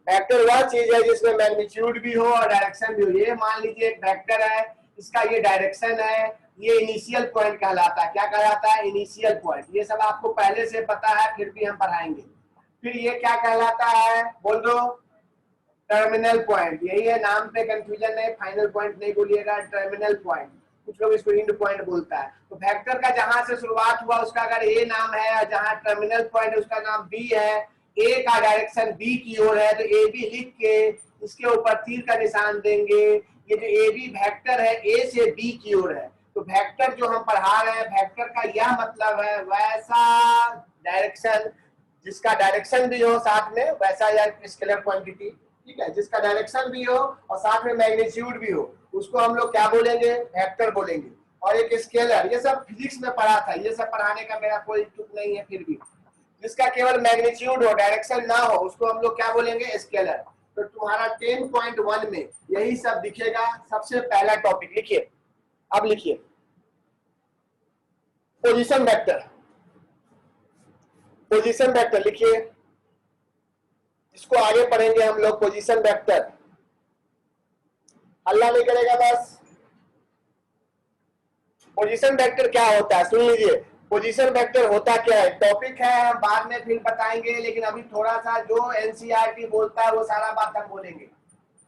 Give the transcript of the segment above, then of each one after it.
Vector वह चीज है जिसमें मैग्नीट्यूड भी हो और डायरेक्शन भी हो। ये मान लीजिए एक वेक्टर है, इसका ये डायरेक्शन है, ये इनिशियल पॉइंट कहलाता है। क्या कहलाता है? Initial point. ये सब आपको पहले से पता है, फिर भी हम पढ़ाएंगे। फिर ये क्या कहलाता है? बोल दो। Terminal point. यही है, नाम पे कंफ्यूजन है, फाइनल पॉइंट नहीं बोलिएगा, टर्मिनल पॉइंट। कुछ लोग इसको एंड पॉइंट बोलता है। तो वेक्टर का जहां से शुरुआत हुआ उसका अगर ए नाम है और जहां टर्मिनल पॉइंट है उसका नाम बी है, ए का डायरेक्शन बी की ओर है, तो ए बी लिख के इसके ऊपर तीर का निशान देंगे। ये जो ए बी वेक्टर है ए से बी की ओर है। तो वेक्टर जो हम पढ़ा रहे हैं, वेक्टर का यह मतलब है वैसा डायरेक्शन जिसका डायरेक्शन भी हो साथ में, वैसा या स्केलर क्वांटिटी, ठीक है, जिसका डायरेक्शन भी हो और साथ में मैग्नीट्यूड भी हो, उसको हम लोग क्या बोलेंगे? वेक्टर बोलेंगे। और एक स्केलर, ये सब फिजिक्स में पढ़ा था, ये सब पढ़ाने का मेरा कोई तुक नहीं है, फिर भी जिसका केवल मैग्नीट्यूड हो, डायरेक्शन ना हो, उसको हम लोग क्या बोलेंगे? स्केलर। तो तुम्हारा 10.1 में यही सब दिखेगा। सबसे पहला टॉपिक लिखिए, अब लिखिए पोजीशन वेक्टर। पोजीशन वेक्टर लिखिए, इसको आगे पढ़ेंगे हम लोग। पोजीशन वेक्टर, हल्ला नहीं करेगा बस। पोजीशन वेक्टर क्या होता है सुन लीजिए। पोजीशन वेक्टर होता क्या है? टॉपिक है, हम बाद में फिर बताएंगे, लेकिन अभी थोड़ा सा जो एनसीईआरटी बोलता है वो सारा बात हम बोलेंगे।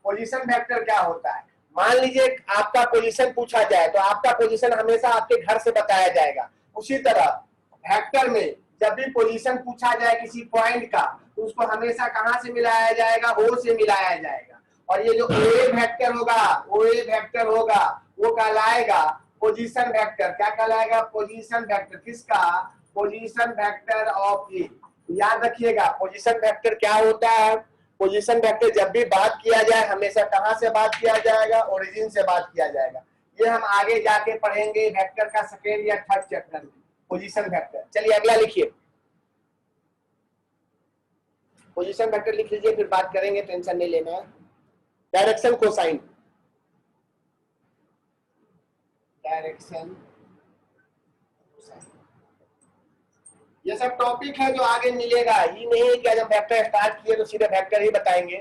पोजीशन वेक्टर क्या होता है? मान लीजिए आपका पोजीशन पूछा जाए तो आपका पोजीशन हमेशा आपके घर से बताया जाएगा। उसी तरह वेक्टर में जब भी पोजीशन पूछा जाए किसी पॉइंट का, तो उसको हमेशा कहां से मिलाया जाएगा? ओ से मिलाया जाएगा। और ये जो ओए वेक्टर होगा, ओए वेक्टर होगा, वो कहलाएगा पोजीशन वेक्टर। क्या कहलाएगा? Position vector. किसका? पोजीशन वेक्टर ऑफ ए। याद रखिएगा पोजीशन वेक्टर क्या होता है। पोजीशन वेक्टर जब भी बात किया जाए हमेशा कहां से बात किया जाएगा? ओरिजिन से बात किया जाएगा। ये हम आगे जाके पढ़ेंगे वेक्टर का सेकेंड या थर्ड चैप्टर में, पोजीशन वेक्टर। चलिए अगला लिखिए, पोजीशन वेक्टर लिख लीजिए, फिर बात करेंगे, टेंशन नहीं लेना है। डायरेक्शन कोसाइन, डायरेक्शन ये सब टॉपिक है जो आगे मिलेगा। ही नहीं कि आज हम वेक्टर स्टार्ट किए तो सीधे वेक्टर ही बताएंगे।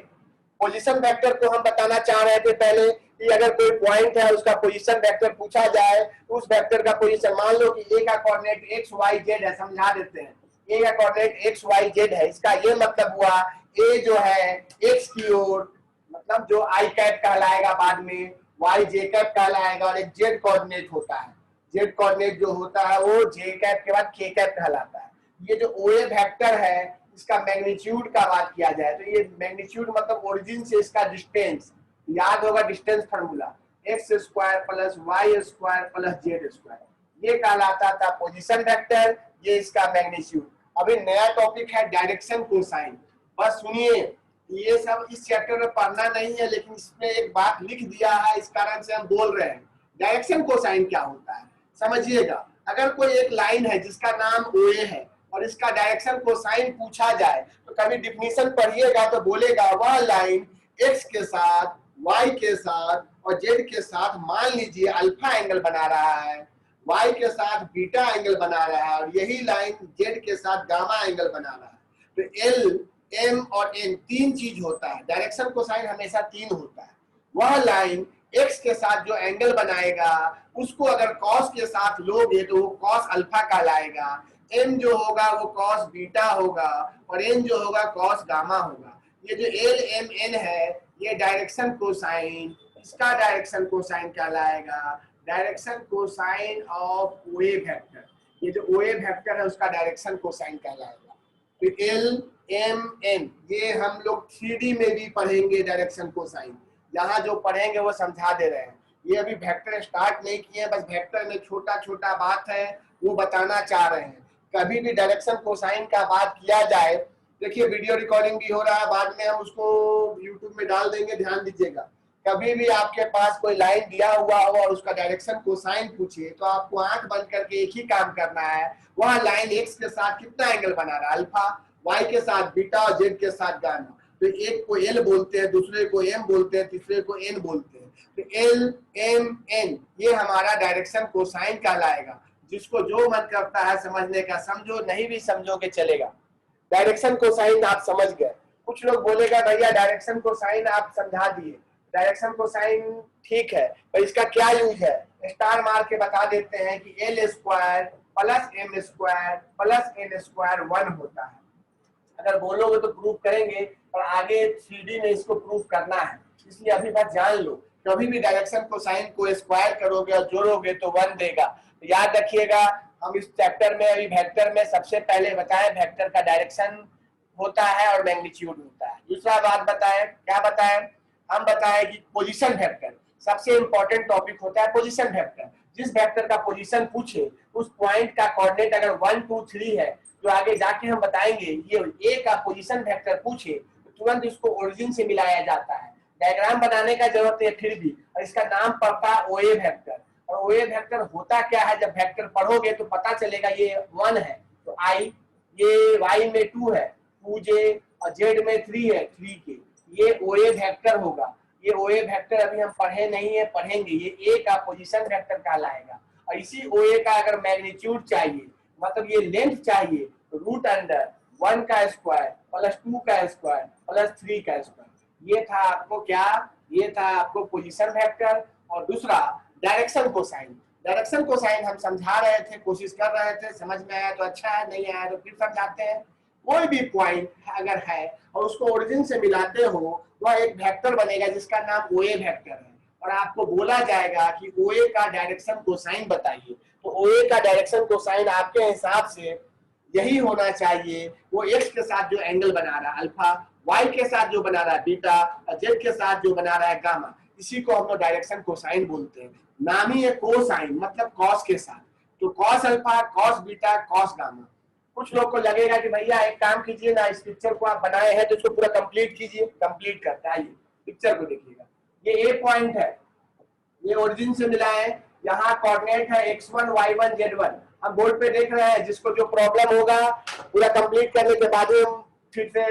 पोजीशन वेक्टर को हम बताना चाह रहे थे पहले कि अगर कोई पॉइंट है उसका पोजीशन वेक्टर पूछा जाए, उस वेक्टर का पोजीशन, मान लो कि ए का कोऑर्डिनेट एक्स वाई जेड है, समझा देते हैं। ए का कोऑर्डिनेट एक्स वाई जेड है, इसका ये मतलब हुआ ए जो है एक्स की ओर, मतलब जो आई कैप कहलाएगा बाद में, वाई जे कैप कहलाएगा, और एक जेड कोऑर्डिनेट होता है। जेड कोऑर्डिनेट जो होता है वो जे कैप के बाद के कैप कहलाता है। ये जो ओए वेक्टर है इसका मैग्नीट्यूड का बात किया जाए तो ये मैग्नीट्यूड मतलब ओरिजिन से इसका डिस्टेंस, याद होगा distance formula, x square plus y square plus z square, ये कहलाता था पोजीशन वेक्टर। ये इसका मैग्नीट्यूड। अभी नया टॉपिक है डायरेक्शन कोसाइन। बस सुनिए, ये सब इस चैप्टर में पढ़ना नहीं है, लेकिन इसमें एक बात लिख दिया है, इस कारण से हम बोल रहे हैं। डायरेक्शन कोसाइन क्या होता है समझिएगा। अगर कोई एक लाइन है जिसका नाम ओए है और इसका डायरेक्शन कोसाइन पूछा जाए तो कभी डिफिनीशन पढ़िएगा तो बोलेगा वह लाइन एक्स के साथ, वाई के साथ और जेड के साथ मान लीजिए अल्फा एंगल बना रहा है, वाई के साथ बीटा एंगल बना रहा है और यही लाइन जेड के साथ गामा एंगल बना रहा है। तो एल, एम और एन तीन चीज होता है। डायरेक्शन कोसाइन हमेशा तीन होता है। वह लाइन एक्स के साथ जो एंगल बनाएगा उसको अगर कॉस के साथ लोगे तो वो कॉस अल्फा कहलाएगा, एम जो होगा वो कॉस बीटा होगा और एन जो होगा कॉस गामा होगा। ये जो एल एम एन है ये डायरेक्शन कोसाइन, इसका डायरेक्शन कोसाइन कहलाएगा डायरेक्शन कोसाइन ऑफ ओए वेक्टर। ये जो ओए वेक्टर है उसका डायरेक्शन कोसाइन कहलाएगा। तो एल एम एन ये हम लोग 3D में भी पढ़ेंगे डायरेक्शन कोसाइन, यहाँ जो पढ़ेंगे वो समझा दे रहे हैं। ये अभी वेक्टर स्टार्ट नहीं किए, बस वेक्टर में छोटा छोटा बात है वो बताना चाह रहे हैं। कभी भी डायरेक्शन कोसाइन का बात किया जाए, देखिए वीडियो रिकॉर्डिंग भी हो रहा है, बाद में हम उसको यूट्यूब में डाल देंगे, ध्यान दीजिएगा। कभी भी आपके पास कोई लाइन दिया हुआ हो और उसका डायरेक्शन कोसाइन पूछे तो आपको आंख बंद करके एक ही काम करना है, वह लाइन एक्स के साथ कितना एंगल बना रहा है, अल्फा, वाई के साथ बीटा और जेड के साथ गामा। तो एक को एल बोलते हैं, दूसरे को एम बोलते हैं, तीसरे को एन बोलते हैं। तो एल एम एन ये हमारा डायरेक्शन कोसाइन कहलाएगा। जिसको जो मन करता है समझने का समझो, नहीं भी समझोगे चलेगा। डायरेक्शन कोसाइन आप समझ गए। कुछ लोग बोलेगा भैया डायरेक्शन कोसाइन आप समझा दिए, डायरेक्शन कोसाइन ठीक है, पर इसका क्या यूज है? स्टार मार के बता देते हैं कि l square plus m square plus n square 1 होता है। अगर बोलोगे तो प्रूफ करेंगे, और आगे 3D में इसको प्रूफ करना है, इसलिए अभी बात जान लो। कभी भी डायरेक्शन कोसाइन को स्क्वायर करोगे और जोड़ोगे तो 1 देगा। तो याद रखिएगा, हम इस चैप्टर में अभी वेक्टर में सबसे पहले बताएं वेक्टर का डायरेक्शन होता है और मैग्नीट्यूड होता है। दूसरा बात बताएं, क्या बताएं? हम बताएं कि पोजीशन वेक्टर सबसे इंपॉर्टेंट टॉपिक होता है। पोजीशन वेक्टर, जिस वेक्टर का पोजीशन पूछे उस पॉइंट का कोऑर्डिनेट अगर 1 2 3 है, जो आगे जाके हम बताएंगे, ये ए का पोजीशन वेक्टर पूछे तो तुरंत इसको ओरिजिन से मिलाया जाता है। डायग्राम बनाने का जरूरत है फिर भी, और इसका नाम पड़ता है ओए वेक्टर। और ओए वेक्टर होता क्या है, जब वेक्टर पढ़ोगे तो पता चलेगा ये 1 है तो आई, ये वाई में 2 है 2j, और जेड में 3 है 3k, ये ओए वेक्टर होगा। ये ओए वेक्टर अभी हम पढ़े नहीं है, पढ़ेंगे। ये ए का पोजीशन वेक्टर कहलाएगा। और इसी ओए का अगर मैग्नीट्यूड चाहिए, मतलब ये लेंथ चाहिए, तो रूट अंडर 1 का स्क्वायर प्लस 2 का स्क्वायर प्लस 3 का स्क्वायर। ये था आपको क्या? ये था आपको पोजीशन वेक्टर। और दूसरा डायरेक्शन कोसाइन। डायरेक्शन कोसाइन हम समझा रहे थे, कोशिश कर रहे थे, समझ में आया तो अच्छा है, नहीं आया तो फिर समझाते हैं। कोई भी पॉइंट अगर है और उसको ओरिजिन से मिलाते हो, वह एक वेक्टर बनेगा जिसका नाम ओए वेक्टर है। और आपको बोला जाएगा कि ओए का डायरेक्शन कोसाइन बताइए, तो ओए का डायरेक्शन कोसाइन आपके हिसाब से यही होना चाहिए। वो एक्स के साथ जो एंगल बना रहा है अल्फा, वाई के साथ जो बना रहा है बीटा, और जेड के साथ जो बना रहा है गामा, इसी को हम लोग डायरेक्शन कोसाइन बोलते हैं। नाम ही है कोसाइन, मतलब कॉस के साथ। तो cos alpha, cos beta, cos gamma. कुछ लोग को लगेगा कि भैया एक काम कीजिए ना, इस पिक्चर को आप बनाए हैं तो इसको पूरा कंप्लीट कीजिए। कंप्लीट करता है, पिक्चर को देखिएगा। ये ए पॉइंट है, ये ओरिजिन से मिला है, यहाँ कोऑर्डिनेट है x1 y1 z1। हम बोर्ड पे देख रहे हैं, जिसको जो प्रॉब्लम होगा पूरा कंप्लीट करने के बाद हम फिर से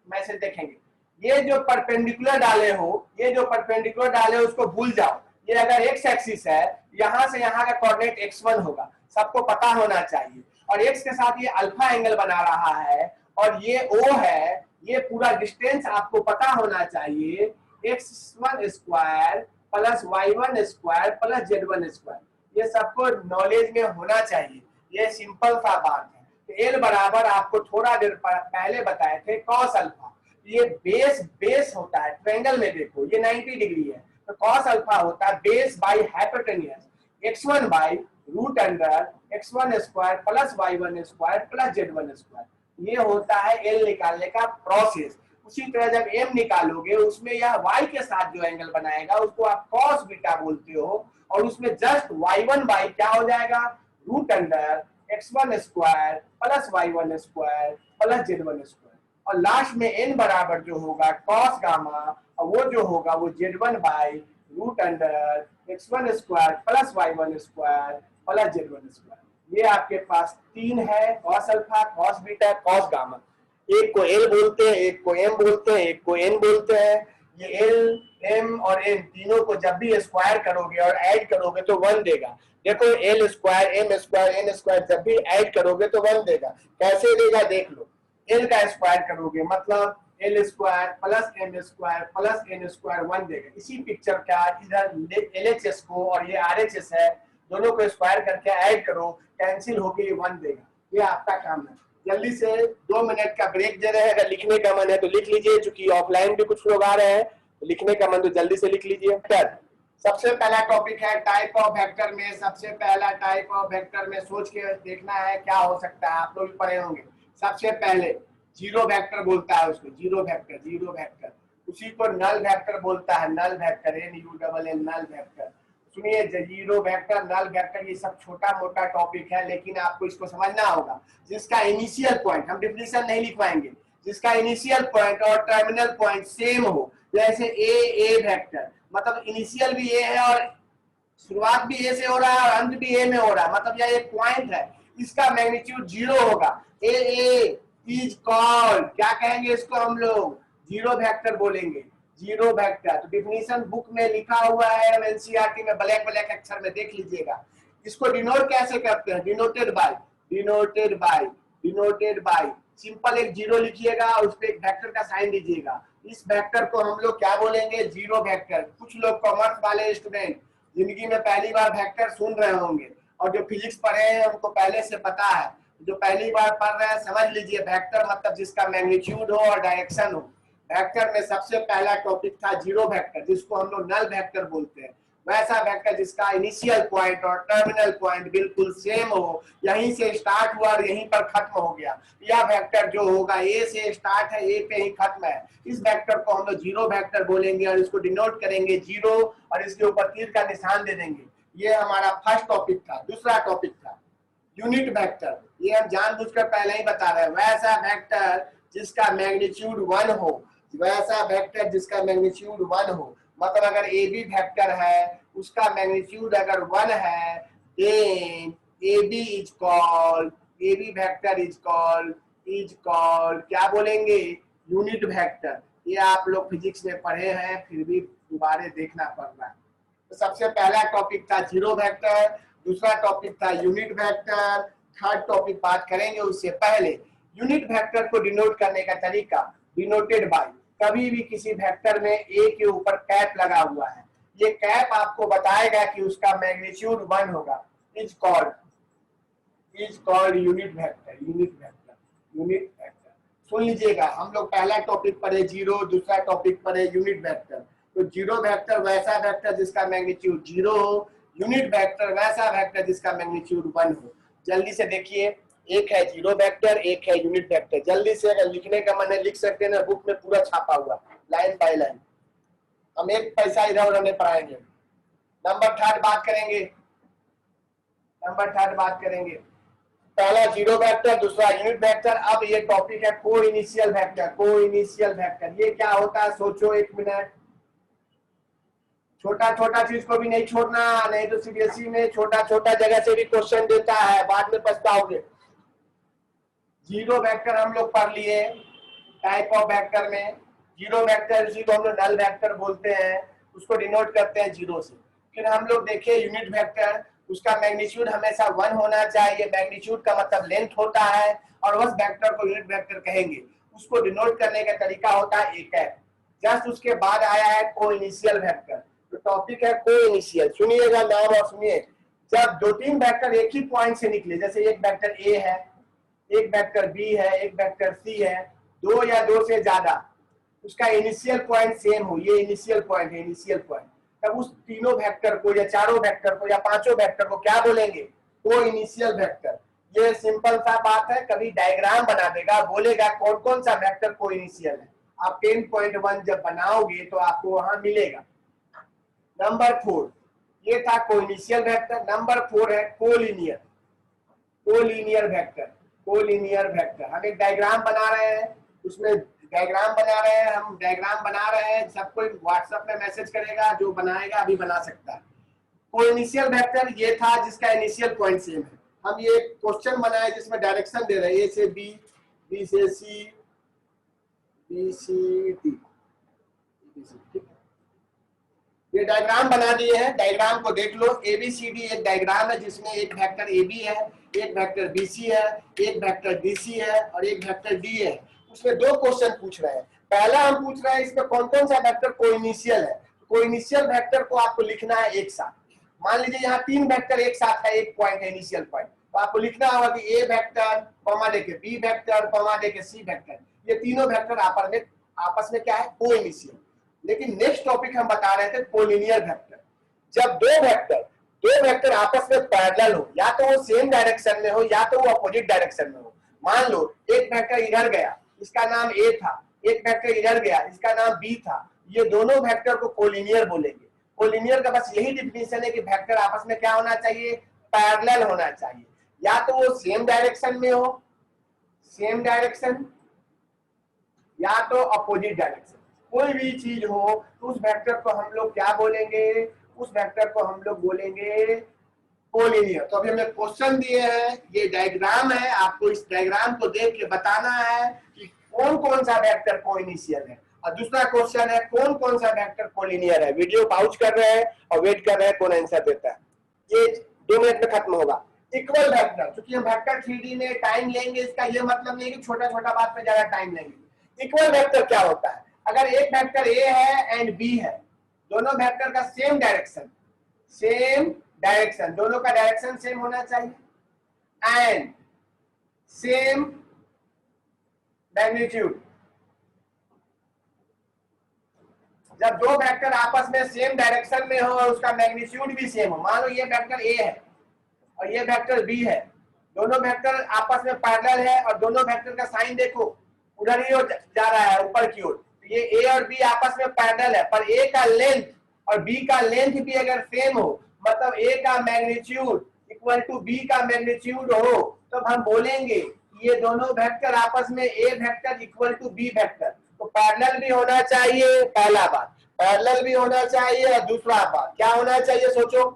मैसेज देखेंगे। ये जो परपेंडिकुलर डाले हो, ये जो परपेंडिकुलर डाले हो उसको भूल जाओ। ये अगर एक्स एक्सिस है, यहाँ से यहाँ का कोऑर्डिनेट x1 होगा, सबको पता होना चाहिए। और x के साथ ये अल्फा एंगल बना रहा है, और ये O है, ये पूरा डिस्टेंस आपको पता होना चाहिए। x1 square plus y1 square plus z1 square, ये सबको नॉलेज में होना चाहिए। ये सिंपल सा बात है। तो एल बराबर आपको थोड़ा देर पहले बताए थे कॉस अल्फा। ये बेस होता है ट्रायंगल में, देखो ये 90 डिग्री है, तो कॉस अल्फा होता है base by hypotenuse x1 by root under x1 square plus y1 square plus z1 square. ये होता है एल निकालने का प्रोसेस। उसी तरह जब m निकालोगे, उसमें यह y के साथ जो एंगल बनाएगा उसको आप cos बीटा बोलते हो, और उसमें जस्ट y1 बाई क्या हो जाएगा, root under x1 square plus y1 square plus z1 square. और लास्ट में n बराबर जो होगा cos गामा, और वो जो होगा वो z1 by root under x1 square plus y1 square plus z1 square. ये आपके पास 3 है, cos alpha, cos beta, cos gamma. एक को एल बोलते हैं, एक को एम बोलते हैं, एक को एन बोलते हैं। ये एल, एम और एन तीनों को जब भी स्क्वायर करोगे और ऐड करोगे तो 1 देगा। देखो l square, m square, n square जब भी ऐड करोगे तो 1 देगा। कैसे देगा देख लो। एल का स्क्वायर करोगे मतलब l square plus m square plus n square 1 देगा। इसी पिक्चर का इधर एलएचएस को और ये आरएचएस है, दोनों को स्क्वायर करके ऐड करो, कैंसिल होके ये 1 देगा। ये आपका काम है। जल्दी से 2 मिनट का ब्रेक दे रहे हैं। अगर लिखने का मन है तो लिख लीजिए, क्योंकि ऑफलाइन भी कुछ लोग आ रहे हैं, तो लिखने का मन तो जल्दी से लिख लीजिए। सबसे पहला टॉपिक है टाइप ऑफ वेक्टर में। सबसे पहला टाइप ऑफ वेक्टर में सोच के देखना है क्या हो सकता है, आप लोग भी पढ़े होंगे। सबसे पहले जीरो वेक्टर बोलता है उसको, जीरो वेक्टर। उसी को नल वेक्टर बोलता है, null vector, NULL null vector. सुनिए, जीरो वेक्टर, नल वेक्टर, ये सब छोटा मोटा टॉपिक है, लेकिन आपको इसको समझना होगा। जिसका इनिशियल पॉइंट, हम डिफिनेशन नहीं लिखवाएंगे, जिसका इनिशियल पॉइंट और टर्मिनल पॉइंट सेम हो, जैसे ए वेक्टर, मतलब इनिशियल भी ए है और शुरुआत भी ए से हो रहा है और अंत भी ए में हो रहा है, मतलब यह एक पॉइंट है, इसका मैग्नीट्यूड 0 होगा। ए इज कॉल्ड, क्या कहेंगे इसको हम लोग, जीरो वेक्टर बोलेंगे, जीरो वेक्टर। तो डिफिनीशन बुक में लिखा हुआ है, एनसीईआरटी में ब्लैक अक्षर में देख लीजिएगा। इसको डिनोट कैसे करते हैं, डिनोटेड बाय सिंपल एक जीरो लिखिएगा और उस पर एक वेक्टर का साइन दीजिएगा। इस वेक्टर को हम लोग क्या बोलेंगे? Zero vector. कुछ लोग कॉमर्स वाले स्टूडेंट जिंदगी में पहली बार वेक्टर सुन रहे होंगे, और जो फिजिक्स पढ़े हैं उनको पहले से पता है। जो पहली बार पढ़ रहे हैं समझ लीजिए, वेक्टर मतलब जिसका मैग्नीट्यूड हो और डायरेक्शन हो। वेक्टर में सबसे पहला टॉपिक था जीरो वेक्टर, जिसको हम लोग नल वेक्टर बोलते हैं। वैसा वेक्टर जिसका इनिशियल पॉइंट और टर्मिनल पॉइंट बिल्कुल सेम हो, यहीं से स्टार्ट हुआ और यहीं पर खत्म हो गया। यह वेक्टर जो होगा ए से स्टार्ट है, ए पे ही खत्म है, इस वेक्टर को हम लोग जीरो वेक्टर बोलेंगे और इसको डिनोट करेंगे जीरो, और इसके ऊपर तीर का निशान दे देंगे। ये हमारा फर्स्ट टॉपिक था। दूसरा टॉपिक था यूनिट वेक्टर। ये हम जानबूझकर पहले ही बता रहे हैं। वैसा वेक्टर जिसका मैग्नीट्यूड 1 हो, वैसा वेक्टर जिसका मैग्नीट्यूड 1 हो, मतलब अगर ए बी वेक्टर है, उसका मैग्नीट्यूड अगर 1 है, then A B is called, A B vector is called क्या बोलेंगे? Unit vector. ये आप लोग फिजिक्स में पढ़े हैं, फिर भी दोबारा देखना पड़ रहा है। तो सबसे पहला टॉपिक था जीरो वेक्टर, दूसरा टॉपिक था यूनिट वेक्टर, थर्ड टॉपिक बात करेंगे उससे पहले यूनिट वेक्टर को डिनोट करने का तरीका। डिनोटेड बाय, कभी भी किसी वेक्टर में ए के ऊपर कैप लगा हुआ है, ये कैप आपको बताएगा कि उसका मैग्नीट्यूड 1 होगा। Is called unit vector. सुन लीजिएगा, हम लोग पहला टॉपिक पढ़े जीरो, दूसरा टॉपिक पढ़े यूनिट वेक्टर। तो जीरो वेक्टर वैसा वेक्टर जिसका मैग्नीट्यूड 0 हो, यूनिट वेक्टर वैसा वेक्टर जिसका मैग्नीट्यूड 1 हो। जल्दी से देखिए, एक है जीरो वेक्टर, एक है यूनिट वेक्टर। जल्दी से अगर लिखने का मन है लिख सकते हैं ना, बुक में पूरा छापा हुआ लाइन बाय लाइन। हम एक पैसा इधर उधर नहीं पढ़ाएंगे। नंबर थर्ड बात करेंगे। पहला जीरो वेक्टर, दूसरा यूनिट वेक्टर। अब ये टॉपिक है को इनिशियल वेक्टर। ये क्या होता है सोचो एक मिनट। छोटा चीज को भी नहीं छोड़ना, नहीं तो सीबीएसई में छोटा जगह से भी क्वेश्चन देता है, बाद में पछताओगे। जीरो वेक्टर हम लोग पढ़ लिए टाइप ऑफ वेक्टर में। जीरो वेक्टर इसी को हम लोग नल वेक्टर बोलते हैं, उसको डिनोट करते हैं जीरो से। फिर हम लोग देखे यूनिट वेक्टर, उसका मैग्नीट्यूड हमेशा 1 होना चाहिए। मैग्नीट्यूड का मतलब लेंथ होता है, और उस वेक्टर को यूनिट वेक्टर कहेंगे। उसको डिनोट करने का तरीका होता है एक है। जस्ट उसके बाद आया है को इनिशियल वेक्टर। तो टॉपिक है को इनिशियल। सुनिएगा नाम और सुनिए। जब 2-3 वेक्टर एक ही पॉइंट से निकले, जैसे एक वेक्टर ए है, एक वेक्टर बी है, एक वेक्टर सी है, 2 या 2 से ज्यादा, उसका इनिशियल पॉइंट सेम हो, ये इनिशियल पॉइंट, तब उस तीनों वेक्टर को या चारों वेक्टर को या पांचों वेक्टर को क्या बोलेंगे? को इनिशियल वेक्टर। ये सिंपल सा बात है। कभी डायग्राम बना देगा, बोलेगा कौन कौन सा वेक्टर को इनिशियल है। आप 10.1 जब बनाओगे तो आपको वहां मिलेगा। नंबर 4 ये था को इनिशियल वेक्टर। नंबर 4 है कोलिनियर वेक्टर। हम एक डायग्राम बना रहे हैं, उसमें हम डायग्राम बना रहे हैं। सब कोई व्हाट्सएप में मैसेज करेगा, जो बनाएगा अभी बना सकता है। को इनिशियल वेक्टर ये था जिसका इनिशियल पॉइंट सेम है। हम ये क्वेश्चन बनाए जिसमें डायरेक्शन दे रहे हैं, ए से बी, बी से सी, बी सी डी। ये डायग्राम बना दिए हैं, डायग्राम को देख लो। एबीसीडी एक डायग्राम है जिसमें एक वेक्टर AB है, एक वेक्टर BC है, एक वेक्टर DC है और एक वेक्टर D है। उसमें 2 क्वेश्चन पूछ रहे हैं। पहला हम पूछ रहे हैं इसमें कौन कौन सा वेक्टर कोइनिशियल है। कोइनिशियल वेक्टर को आपको लिखना है एक साथ। मान लीजिए यहाँ 3 वेक्टर एक साथ है, एक पॉइंट है इनिशियल पॉइंट, तो आपको लिखना होगा कि A वेक्टर कॉमा देके B वेक्टर कॉमा देके C वेक्टर, ये तीनों वेक्टर आपस में क्या है? कोइनिशियल। लेकिन नेक्स्ट टॉपिक हम बता रहे थे कोलिनियर वेक्टर। जब दो वेक्टर आपस में पैरेलल हो, या तो वो सेम डायरेक्शन में हो या तो वो अपोजिट डायरेक्शन में हो। मान लो एक वेक्टर इधर गया, इसका नाम A था, एक वेक्टर इधर गया, इसका नाम B था। ये दोनों वेक्टर को कोलिनियर बोलेंगे। कोलिनियर का बस यही डिफिनेशन है कि वेक्टर आपस में क्या होना चाहिए? पैरेलल होना चाहिए। या तो वो सेम डायरेक्शन में हो, या तो अपोजिट डायरेक्शन। कोई भी चीज हो तो उस वेक्टर को हम लोग क्या बोलेंगे? उस वेक्टर को हम लोग बोलेंगे कोलिनियर। तो अभी हमने क्वेश्चन दिए हैं, ये डायग्राम है, आपको इस डायग्राम को देख के बताना है कि कौन कौन सा वेक्टर कोइनिशियल है। और दूसरा क्वेश्चन है कौन कौन सा वेक्टर कोलिनियर है। वीडियो पॉज कर रहे हैं और वेट कर रहे हैं कौन आंसर देता है। ये 2 मिनट में खत्म होगा। इक्वल वेक्टर, क्योंकि हम वेक्टर 3D में टाइम लेंगे, इसका ये मतलब नहीं कि छोटा छोटा बात पे ज्यादा टाइम लेंगे। इक्वल वेक्टर क्या होता है? अगर एक वेक्टर ए है एंड बी है, दोनों वेक्टर का सेम डायरेक्शन, दोनों का डायरेक्शन सेम होना चाहिए एंड सेम मैग्नीट्यूड। जब दो वेक्टर आपस में सेम डायरेक्शन में हो और उसका मैग्नीट्यूड भी सेम हो, मान लो ये वेक्टर ए है और ये वेक्टर बी है, दोनों वेक्टर आपस में पैरेलल है और दोनों वेक्टर का साइन देखो उधर ही जा रहा है ऊपर की ओर, तो ये ए और बी आपस में पैरेलल है, पर ए का लेंथ और बी का लेंथ भी अगर सेम हो, मतलब ए का मैग्नीट्यूड इक्वल टू बी का मैग्नीट्यूड हो, तो हम बोलेंगे ये दोनों वेक्टर आपस में A vector equal to B vector. तो पैरेलल भी होना चाहिए, पहला बात पैरेलल भी होना चाहिए, और दूसरा बात क्या होना चाहिए सोचो,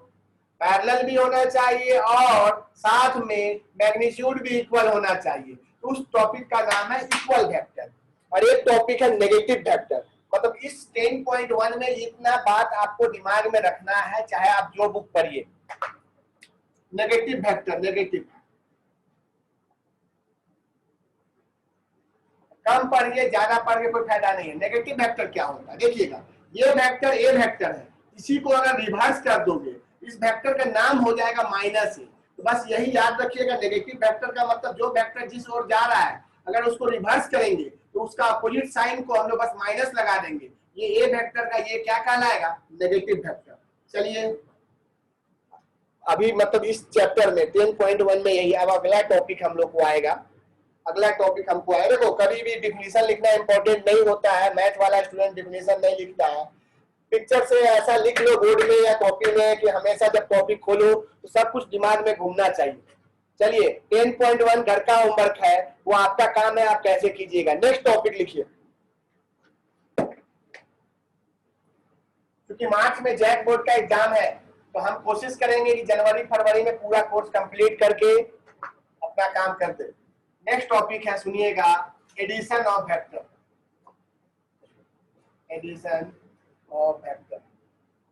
पैरेलल भी होना चाहिए और साथ में मैग्नीट्यूड भी इक्वल होना चाहिए। उस टॉपिक का नाम है इक्वल वेक्टर। और एक टॉपिक है नेगेटिव वेक्टर। मतलब इस 10.1 में इतना बात आपको दिमाग में रखना है, चाहे आप जो बुक पढ़िए। नेगेटिव वेक्टर, नेगेटिव कम पढ़िए, ज्यादा पढ़ के कोई फायदा नहीं है। नेगेटिव वेक्टर क्या होता है देखिएगा, ये वेक्टर ए वेक्टर है, इसी को अगर रिवर्स कर दोगे इस वेक्टर का नाम हो जाएगा माइनस ए। तो बस यही याद रखिएगा, नेगेटिव वेक्टर का मतलब जो वेक्टर जिस ओर जा रहा है अगर उसको रिवर्स करेंगे तो उसका अपोजिट साइन को हम लोग बस माइनस लगा देंगे। ये ए वेक्टर का ये क्या कहलाएगा, नेगेटिव वेक्टर। चलिए अभी मतलब इस चैप्टर में 10.1 में यही। अब अगला टॉपिक हम लोग को आएगा, अगला टॉपिक हमको आएगा। देखो कभी भी डिफिनीशन लिखना इंपॉर्टेंट नहीं होता है, मैथ वाला स्टूडेंट डिफिनीशन नहीं लिखता है। पिक्चर से ऐसा लिख लो बोर्ड में या कॉपी में कि हमेशा जब टॉपिक खोलो तो सब कुछ दिमाग में घूमना चाहिए। चलिए 10.1 घर का होमवर्क है, वो आपका काम है, आप कैसे कीजिएगा। नेक्स्ट टॉपिक लिखिए, क्योंकि मार्च में जैक बोर्ड का एग्जाम है तो हम कोशिश करेंगे कि जनवरी फरवरी में पूरा कोर्स कंप्लीट करके अपना काम कर दे। नेक्स्ट टॉपिक है, सुनिएगा, addition of vector. Addition of vector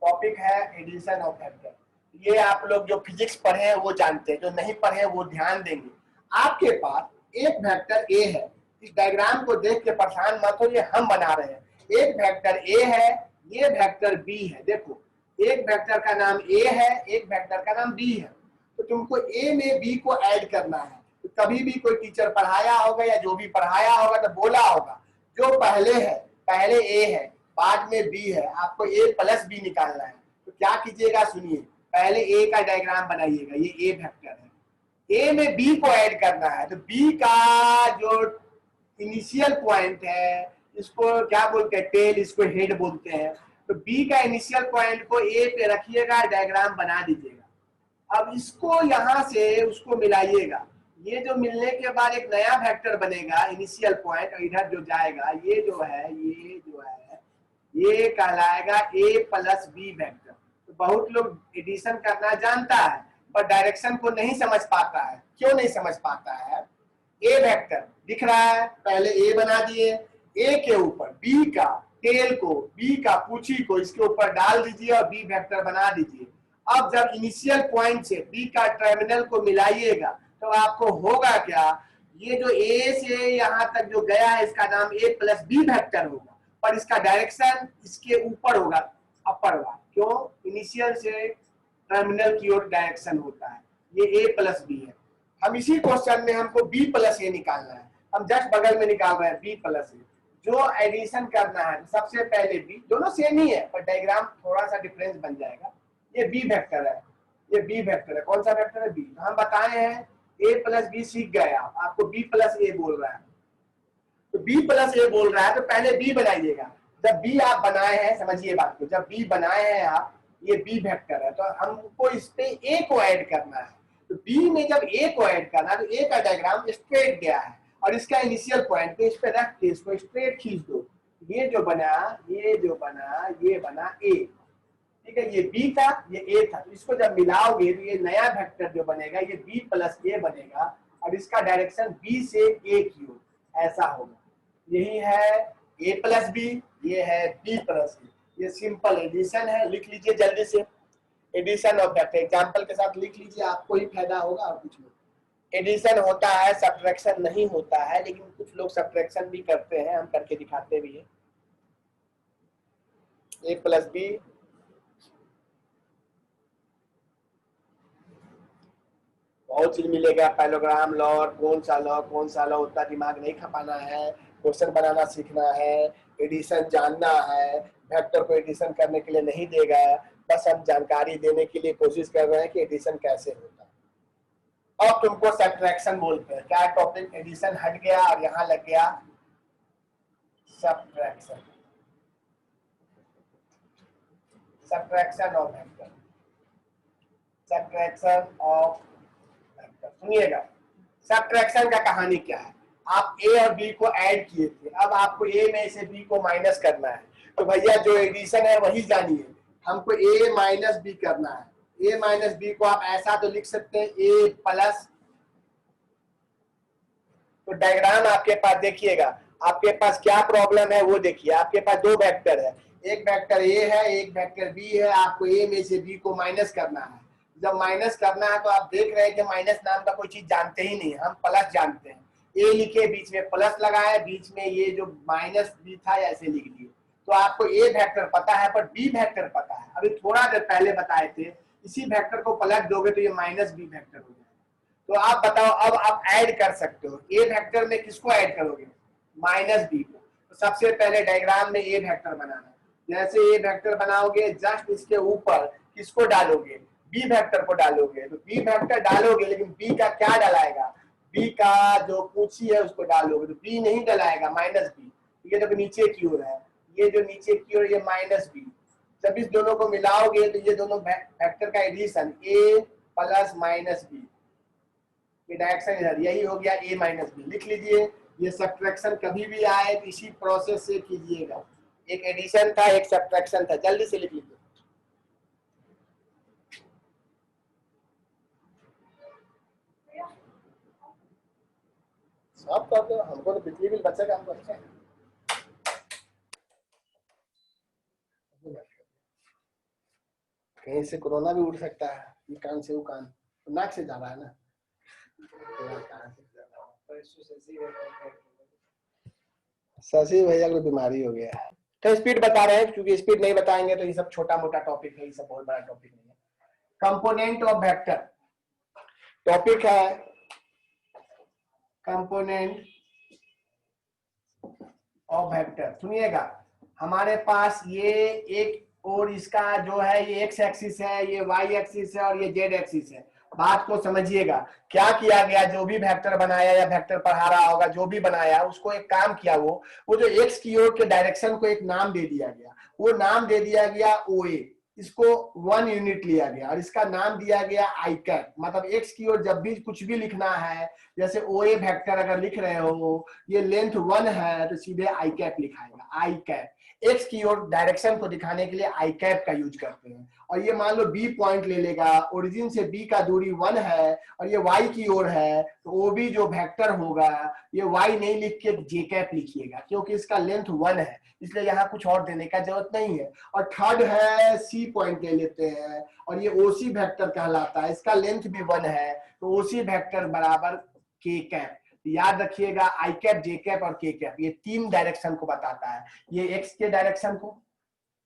topic है, एडिशन ऑफ वेक्टर। ये आप लोग जो फिजिक्स पढ़े हैं वो जानते हैं, जो नहीं पढ़े हैं वो ध्यान देंगे। आपके पास एक वेक्टर ए है, इस डायग्राम को देख के परेशान मत हो, ये हम बना रहे हैं। एक वेक्टर ए है, ये वेक्टर बी है। देखो एक वेक्टर का नाम ए है, एक वेक्टर का नाम बी है, तो तुमको ए में बी को ऐड करना है। तो कभी भी कोई टीचर पढ़ाया होगा या जो भी पढ़ाया होगा तो बोला होगा जो पहले है, पहले ए है बाद में बी है, आपको ए प्लस बी निकालना है। तो क्या कीजिएगा सुनिए, पहले ए का डायग्राम बनाइएगा, ये ए वेक्टर है, ए में बी को ऐड करना है। तो बी का जो इनिशियल पॉइंट है इसको क्या बोलते हैं, टेल, इसको हेड बोलते हैं। तो बी का इनिशियल पॉइंट को ए पे रखिएगा, डायग्राम बना दीजिएगा। अब इसको यहां से उसको मिलाइएगा, ये जो मिलने के बाद एक नया वेक्टर बनेगा इनिशियल पॉइंट, और इधर जो जाएगा ये जो है ये कहलाएगा ए प्लस बी वेक्टर। तो बहुत लोग एडिशन करना जानता है पर डायरेक्शन को नहीं समझ पाता है। क्यों नहीं समझ पाता है, ए वेक्टर दिख रहा है, पहले ए बना दिए, ए के ऊपर बी का टेल को, बी का पूछी को इसके ऊपर डाल दीजिए और बी वेक्टर बना दीजिए। अब जब इनिशियल पॉइंट से बी का टर्मिनल को मिलाइएगा तो आपको होगा क्या, ये जो ए से यहाँ तक जो गया है इसका नाम ए प्लस बी वेक्टर होगा, पर इसका डायरेक्शन इसके ऊपर होगा, अपरवार्ड। क्यों, इनिशियल से टर्मिनल की ओर डायरेक्शन होता है। ये ए प्लस बी है। हम इसी क्वेश्चन में हमको बी प्लस ए निकालना है, हम जस्ट बगल में निकाल रहे हैं बी प्लस ए। जो एडिशन करना है सबसे पहले बी, दोनों सेम ही है पर डायग्राम थोड़ा सा डिफरेंस बन जाएगा। ये बी वेक्टर है, ये बी वेक्टर है। कौन सा वेक्टर है, बी। तो हम बताए हैं ए प्लस बी सीख गए आप, आपको बी प्लस ए बोल रहा है। तो बी प्लस ए बोल रहा है तो पहले बी बनाइएगा। जब बी आप बनाए हैं, समझिए बात को, जब बी बनाए हैं आप, ये बी वेक्टर है तो हमको इस पे ए को ऐड करना है। तो बी में जब ए को ऐड करना है तो ए का डायग्राम स्ट्रेट गया है और इसका इनिशियल पॉइंट पे इस पे रख के इसको स्ट्रेट खींच दो। ये जो बना, ये जो बना, ये बना ए, ठीक है, ये बी था, ये ए था। तो इसको जब मिलाओगे तो ये नया वेक्टर जो बनेगा ये बी प्लस ए बनेगा और इसका डायरेक्शन बी से ए की ओर ऐसा होगा। यही है ए प्लस बी, ये है बी प्लस ए। ये सिंपल एडिशन है, लिख लीजिए जल्दी से। एडिशन ऑफ वेक्टर एग्जांपल के साथ लिख लीजिए, आपको ही फायदा होगा और कुछ नहीं। एडिशन होता है, सब्ट्रैक्शन नहीं होता है, लेकिन कुछ लोग सब्ट्रैक्शन भी करते हैं, हम करके दिखाते भी हैं। ए प्लस बी बहुत चीज मिलेगा, पैरेललोग्राम लॉ और कौन सा लॉ उतना दिमाग नहीं खपाना है, क्वेश्चन बनाना सीखना है, एडिशन जानना है। वेक्टर को एडिशन करने के लिए नहीं देगा, बस हम जानकारी देने के लिए कोशिश कर रहे हैं कि एडिशन कैसे होता है। अब तुमको सब्ट्रैक्शन बोलते हैं, क्या टॉपिक एडिशन हट गया और यहाँ लग गया subtraction. Subtraction of vector, subtraction of vector. सुनिएगा, सब्ट्रैक्शन का कहानी क्या है। आप ए और बी को ऐड किए थे, अब आपको ए में से बी को माइनस करना है। तो भैया जो एडिशन है वही जानिए, हमको ए माइनस बी करना है। ए माइनस बी को आप ऐसा तो लिख सकते हैं ए प्लस, तो डायग्राम आपके पास देखिएगा, आपके पास क्या प्रॉब्लम है वो देखिए। आपके पास दो वेक्टर है, एक वेक्टर ए है, एक वेक्टर बी है। आपको ए में से बी को माइनस करना है। जब माइनस करना है तो आप देख रहे हैं कि माइनस नाम का कोई चीज जानते ही नहीं, हम प्लस जानते हैं। ए लिखे, बीच में प्लस लगाए, बीच में ये जो माइनस बी था ऐसे लिख दिए। तो आपको ए वेक्टर पता है पर बी वेक्टर पता है। अभी थोड़ा देर पहले बताए थे, इसी वेक्टर को पलट दोगे तो ये माइनस बी वेक्टर हो जाएगा। तो आप बताओ, अब आप ऐड कर सकते हो। ए वेक्टर में किसको ऐड करोगे? माइनस बी को। तो सबसे पहले डायग्राम में ए वेक्टर बनाना, जैसे ए वेक्टर बनाओगे जस्ट इसके ऊपर किसको डालोगे? बी वेक्टर को डालोगे। तो बी वेक्टर डालोगे, लेकिन बी का क्या डलाएगा? बी का जो पूछी है उसको डालोगे, तो बी नहीं डलाएगा, माइनस बी। ये जब नीचे की ओर है, ये जो नीचे की ओर ये माइनस बी, जब इस दोनों को मिलाओगे तो ये दोनों वेक्टर का एडिशन ए प्लस माइनस बी, ये डायरेक्शन इधर, यही हो गया ए माइनस बी। लिख लीजिए, ये सब्ट्रैक्शन कभी भी आए तो इसी प्रोसेस से कीजिएगा। एक एडिशन था, एक सब्ट्रैक्शन था, जल्दी से लिख लीजिए। सब कर दो, हमको तो बिजली बिल बचेगा, हमको अच्छा है। कहीं से कोरोना भी उड़ सकता है, ये कान से वो कान, तो नाक से जा रहा है ना। शशि भैया को बीमारी हो गया है। तो स्पीड बता रहे हैं, क्योंकि स्पीड नहीं बताएंगे तो ये सब छोटा मोटा टॉपिक है, ये सब बहुत बड़ा टॉपिक नहीं है। कंपोनेंट ऑफ वेक्टर टॉपिक है, कंपोनेंट ऑफ वेक्टर। सुनिएगा, हमारे पास ये एक और इसका जो है ये एक्स एक्सिस है, ये वाई एक्सिस है और ये जेड एक्सिस है। बात को समझिएगा, क्या किया गया, जो भी वेक्टर बनाया या वेक्टर पढ़ा रहा होगा, जो भी बनाया उसको एक काम किया, वो जो एक्स की ओर के डायरेक्शन को एक नाम दे दिया गया, वो नाम दे दिया गया ओ ए। इसको 1 यूनिट लिया गया और इसका नाम दिया गया आई कैप। मतलब एक्स की ओर जब भी कुछ भी लिखना है, जैसे ओ ए वेक्टर अगर लिख रहे हो, ये लेंथ 1 है तो सीधे आई कैप लिखाएगा, आई कैप। एक्स की ओर डायरेक्शन को दिखाने के लिए आई कैप का यूज करते हैं। और ये मान लो बी पॉइंट ले लेगा, ओरिजिन से बी का दूरी 1 है और ये वाई की ओर है, तो वो भी जो वेक्टर होगा ये वाई नहीं लिख के जे कैप लिखिएगा, क्योंकि इसका लेंथ 1 है, इसलिए यहाँ कुछ और देने का जरूरत नहीं है। और थर्ड है सी पॉइंट ले लेते हैं और ये ओसी वेक्टर कहलाता है, इसका लेंथ भी 1 है, तो ओसी वेक्टर बराबर के कैप। याद रखिएगा, आई कैप, जे कैप और के कैप, ये 3 डायरेक्शन को बताता है। ये एक्स के डायरेक्शन को,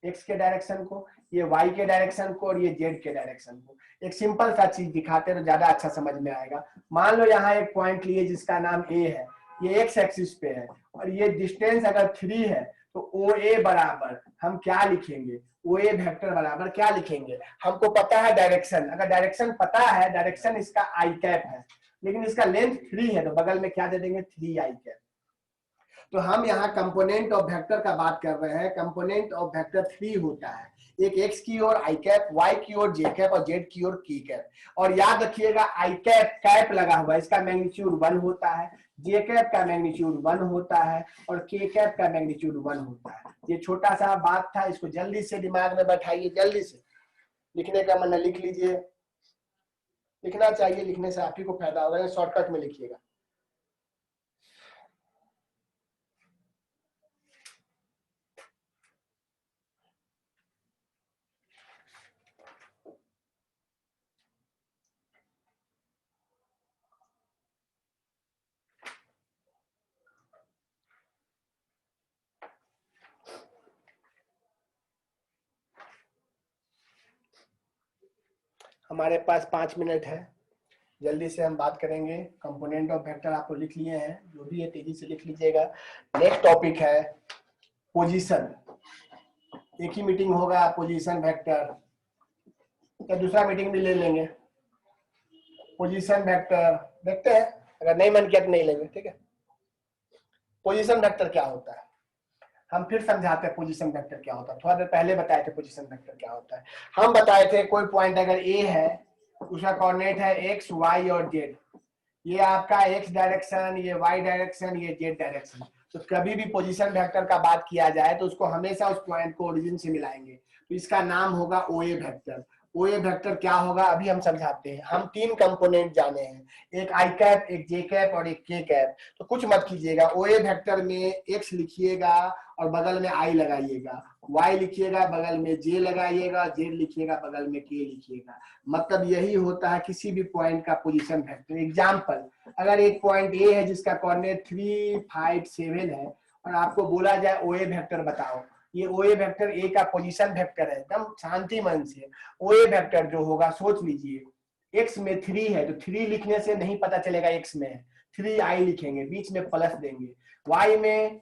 एक्स के डायरेक्शन को, ये वाई के डायरेक्शन को और ये जेड के डायरेक्शन को। एक सिंपल सा चीज दिखाते हैं तो ज्यादा अच्छा समझ में आएगा। मान लो यहाँ एक पॉइंट लिए जिसका नाम ए है, ये एक्स एक्सिस पे है और ये डिस्टेंस अगर 3 है, तो ओ ए बराबर हम क्या लिखेंगे? ओ ए वेक्टर बराबर क्या लिखेंगे? हमको पता है डायरेक्शन, अगर डायरेक्शन पता है, डायरेक्शन इसका आई कैप है, लेकिन इसका लेंथ 3 है, तो बगल में क्या दे देंगे? 3 आई कैप। तो हम यहाँ कंपोनेंट ऑफ वेक्टर का बात कर रहे हैं। कंपोनेंट ऑफ वेक्टर 3 होता है, एक एक्स की ओर आई कैप, वाई की ओर जे कैप और जेड की ओर के कैप। और याद रखिएगा, आई कैप कैप लगा हुआ है, इसका मैग्नीट्यूड 1 होता है, जे कैप का मैग्नीट्यूड 1 होता है और के कैप का मैग्नीट्यूड 1 होता है। ये छोटा सा बात था, इसको जल्दी से दिमाग में बैठाइए, जल्दी से लिखने का मन लिख लीजिए। लिखना चाहिए, लिखने से आप ही को फायदा होगा, शॉर्टकट में लिखिएगा। हमारे पास 5 मिनट है, जल्दी से हम बात करेंगे। कंपोनेंट ऑफ वेक्टर आपको लिख लिए हैं, जो भी है तेजी से लिख लीजिएगा। नेक्स्ट टॉपिक है पोजीशन। एक ही मीटिंग होगा पोजीशन वेक्टर, या दूसरा मीटिंग भी ले लेंगे। पोजीशन वेक्टर देखते हैं, अगर नहीं मन किया तो नहीं लेंगे, ठीक है। पोजीशन वेक्टर क्या होता है हम फिर समझाते हैं। पोजीशन वेक्टर क्या होता है, थोड़ा देर पहले बताए थे पोजीशन वेक्टर क्या होता है। हम बताए थे कोई पॉइंट अगर ए है, उसका कोऑर्डिनेट है एक्स, वाई और जेड। ये आपका एक्स डायरेक्शन, ये वाई डायरेक्शन, ये जेड डायरेक्शन। तो कभी भी पोजीशन वेक्टर का बात किया जाए तो उसको हमेशा उस पॉइंट को ओरिजिन से मिलाएंगे, तो इसका नाम होगा ओए वेक्टर। ओए वेक्टर क्या होगा अभी हम समझाते हैं। हम 3 कंपोनेंट जाने हैं, एक आई कैप, एक जे कैप और एक के कैप। तो कुछ मत कीजिएगा, ओए वेक्टर में एक्स लिखिएगा और बगल में आई लगाइएगा, वाई लिखिएगा बगल में जे लगाइएगा, जेड लिखिएगा बगल में के लिखिएगा। मतलब यही होता है किसी भी पॉइंट का पोजीशन वेक्टर। एग्जांपल, अगर एक पॉइंट ए है जिसका कोऑर्डिनेट 3, 5, 7 है और आपको बोला जाए ओए वेक्टर बताओ, ये ओए वेक्टर ए का पोजीशन वेक्टर है। एकदम शांति मन से ओए वेक्टर जो होगा सोच लीजिए, एक्स में 3 है तो 3 लिखने से नहीं पता चलेगा एक्स में है, 3 आई लिखेंगे, बीच में प्लस देंगे। वाई में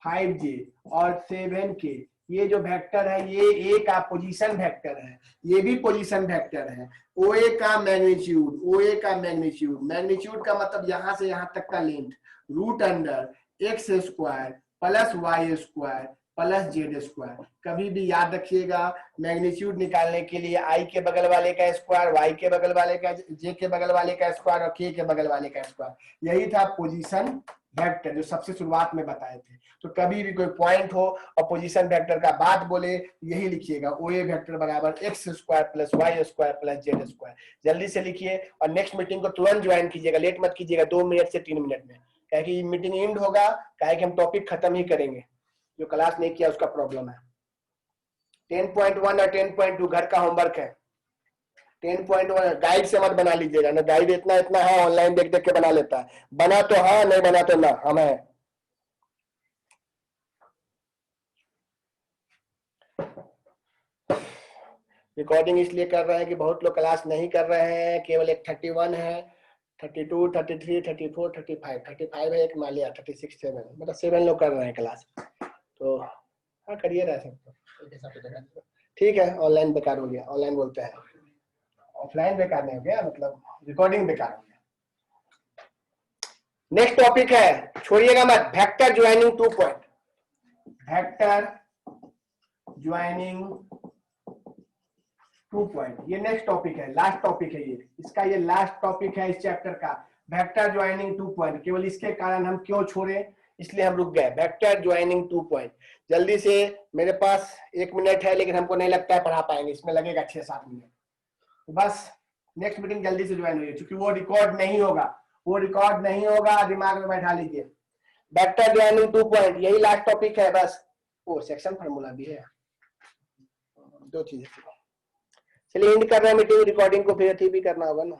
5j और 7k, ये जो वेक्टर है ये ए का पोजीशन वेक्टर है, ये भी पोजीशन वेक्टर है। ओए का मैग्नीट्यूड, ओए का मैग्नीट्यूड, मैग्नीट्यूड का मतलब यहां से यहां तक का length, root under x square plus y square plus z square. कभी भी याद रखिएगा, मैग्नीट्यूड निकालने के लिए आई के बगल वाले का स्क्वायर, वाई के बगल वाले का, जे के बगल वाले का स्क्वायर और के बगल वाले का स्क्वायर। यही था पोजीशन वेक्टर जो सबसे शुरुआत में बताए थे। तो कभी भी कोई पॉइंट हो और पोजीशन वेक्टर का बात बोले, यही लिखिएगा, ओए वेक्टर बराबर x square plus y square plus z square. जल्दी से लिखिए और नेक्स्ट मीटिंग को तुरंत ज्वाइन कीजिएगा, लेट मत कीजिएगा, 2 मिनट से 3 मिनट में, क्या कि मीटिंग एंड होगा, क्या कि हम टॉपिक खत्म ही करेंगे। जो क्लास नहीं किया उसका प्रॉब्लम है। 10.1 और 10.2 घर का होमवर्क है। 10.1 गाइड से मत बना लीजिएगा ना, गाइड इतना इतना है, ऑनलाइन देख देख के बना लेता है, बना तो हाँ, नहीं बना तो ना, हम है। रिकॉर्डिंग इसलिए कर रहे हैं कि बहुत लोग क्लास नहीं कर रहे हैं, केवल एक 31 है, 32, 33, 34, 35 है, एक मालिया 36, 7 मतलब 7 लोग कर रहे हैं क्लास। तो हाँ करिए रह सकते, ठीक है। ऑनलाइन बेकार हो गया, ऑनलाइन बोलते हैं, ऑफलाइन बेकार नहीं हो गया, मतलब रिकॉर्डिंग बेकार हो गया। नेक्स्ट टॉपिक है, छोड़िएगा मत, vector joining 2 point. Vector joining 2 point, ये नेक्स्ट टॉपिक है, लास्ट टॉपिक है ये, इसका ये लास्ट टॉपिक है इस चैप्टर का, वेक्टर ज्वाइनिंग 2 पॉइंट। केवल इसके कारण हम क्यों छोड़े, इसलिए हम रुक गए। वेक्टर ज्वाइनिंग 2 पॉइंट, जल्दी से, मेरे पास 1 मिनट है लेकिन हमको नहीं लगता है पढ़ा पाएंगे, इसमें लगेगा 6-7 मिनट। तो बस नेक्स्ट मीटिंग जल्दी से ज्वाइन हुई, क्योंकि वो रिकॉर्ड नहीं होगा, वो रिकॉर्ड नहीं होगा, दिमाग में बैठा लीजिए। वेक्टर ज्वाइनिंग 2 पॉइंट, यही लास्ट टॉपिक है बस। वो सेक्शन फार्मूला भी है, 2 चीजें। चलिए एंड कर रहे हैं मीटिंग, रिकॉर्डिंग को फिर भी करना होगा ना।